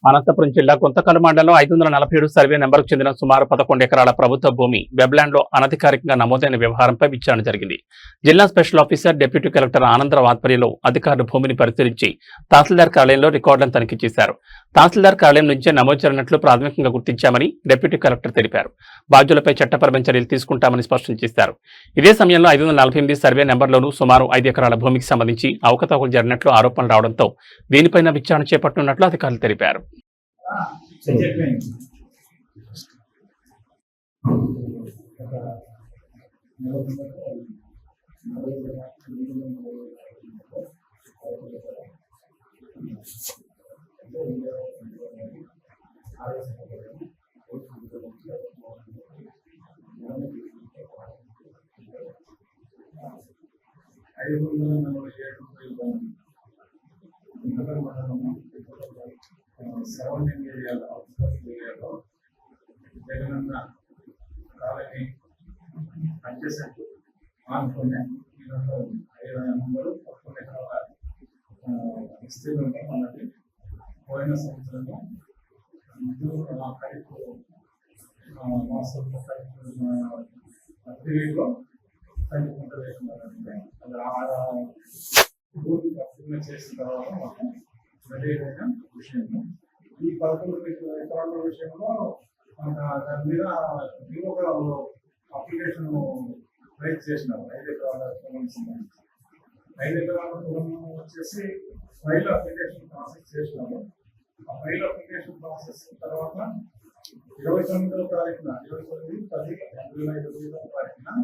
అనంతపురం జిల్లా గుంతకల్ మండలం 547 సర్వే నెంబర్కు చెందిన సుమారు 11 ఎకరాల ప్రభుత్వ భూమి వెబ్లాండ్లో అనధికారికంగా నమోదైన వ్యవహారంపై విచారణ జరిగింది. జిల్లా special officer deputy collector Anandarao ఆధ్వర్యంలో అధికారులు భూమిని పరిశీలించి తహసీల్దార్ కార్యాలయంలో రికార్డులను తనిఖీ చేశారు. తహసీల్దార్ కార్యాలయం నుంచే నమోదు జరిగినట్లు ప్రాథమికంగా గుర్తించామని డిప్యూటీ కలెక్టర్ తెలిపారు. బాధ్యులపై చట్టపరమైన చర్యలు తీసుకుంటామని స్పష్టం చేశారు. ఇదే సమయంలో 548 సర్వే నెంబర్లోనూ సుమారు 5 ఎకరాల భూమికి సంబంధించి అవకతవకలు జరిగినట్లు ఆరోపణలు రావడంతో దీనిపైన విచారణ చేపట్టనున్నట్లు అధికారులు తెలిపారు. సరౌండింగ్ ఏరియాలో ఏరియాలో జగనన్న కాలనీ అడ్జసెంట్ ఆనుకునే 5 నెంబరు 11 ఎకరాల విస్తీర్ణంలో మనకి పోయిన సంవత్సరంలో ఖరీఫ్ మాసంలో ఖరీఫ్లో ఖరీఫ్ పంట వేస్తున్నారంటే అది భూమి అప్రూవ్ చేసిన తర్వాత మాకు సరైన విషయము. ఈ 11 ఎకరాల విషయంలో దాని మీద ఒక అప్లికేషన్ రైజ్ చేసినారు. 5 ఎకరాల పొలం సంబంధించి 5 ఎకరాల పొలం వచ్చేసి ఫైల్ అప్లికేషన్ ప్రాసెస్ చేసినారు. ఆ ఫైల్ అప్లికేషన్ ప్రాసెస్ తర్వాత 29వ తారీఖున 29/10/2025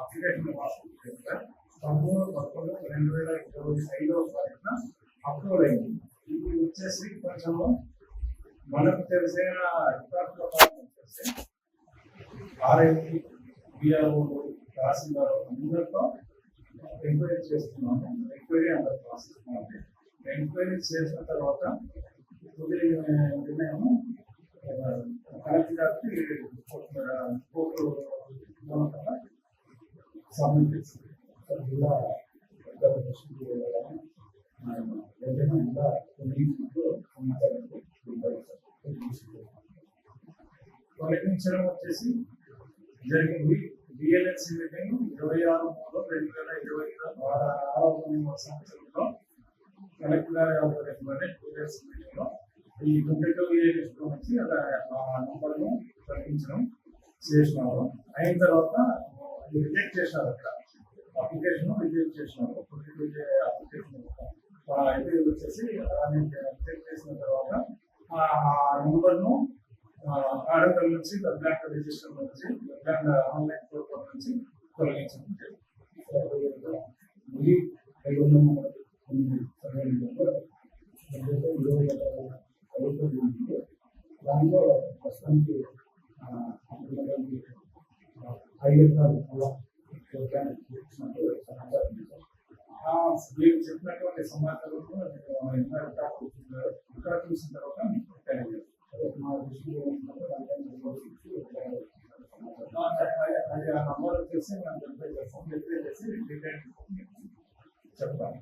అప్లికేషన్ ప్రాసెస్ చేస్తారు. 13/11/2025 తారీఖున అప్రూవల్ అయింది. ఇది వచ్చేసి కొంచెం మనకు తెలిసిన రికార్డుల వచ్చేసి ఆర్ఐటి బిఆర్ఓ తహసీల్దార్ అందరితో ఎంక్వైరీ చేస్తున్నాము. ఎంక్వైరీ అండర్ ప్రాసెస్ ఉంది. ఎంక్వైరీ చేసిన తర్వాత నిర్ణయం కలెక్టర్ గారికి కోర్టు మూలకంగా సబ్మిట్ చేస్తుంది. జిల్లా తొలగించడం వచ్చేసి జరిగింది. బిఎల్ఎన్సి మీటింగ్ 26/3/2025 సంవత్సరంలో కలెక్టర్ గారి ఆధ్వర్యంలోనే బిఎల్ఎన్సి మీటింగ్ లో ఈ 22 నుంచి ఆ నంబర్ను తొలగించడం చేసినారు. అయిన తర్వాత రిజెక్ట్ చేసినారు. అక్కడ అప్లికేషన్ రిజెక్ట్ చేసినారు. అప్లికేషన్ అయితే వచ్చేసి రిజెక్ట్ చేసిన తర్వాత ఆ నంబర్ను ఆర్డర్ నుంచి బ్యాంక్ రిజిస్టర్ నుంచి బ్యాంక్ ఆన్లైన్ పోర్టల్ నుంచి తొలగించడం దాంట్లో ప్రస్తుతానికి 5 ఎకరాలు మీరు చెప్పినటువంటి సమాచారం ఇక్కడ చూసిన తర్వాత అది ఆ నంబర్ వచ్చేసి మనం వెరిఫై చేసి డీటెయిల్ చెప్తాను.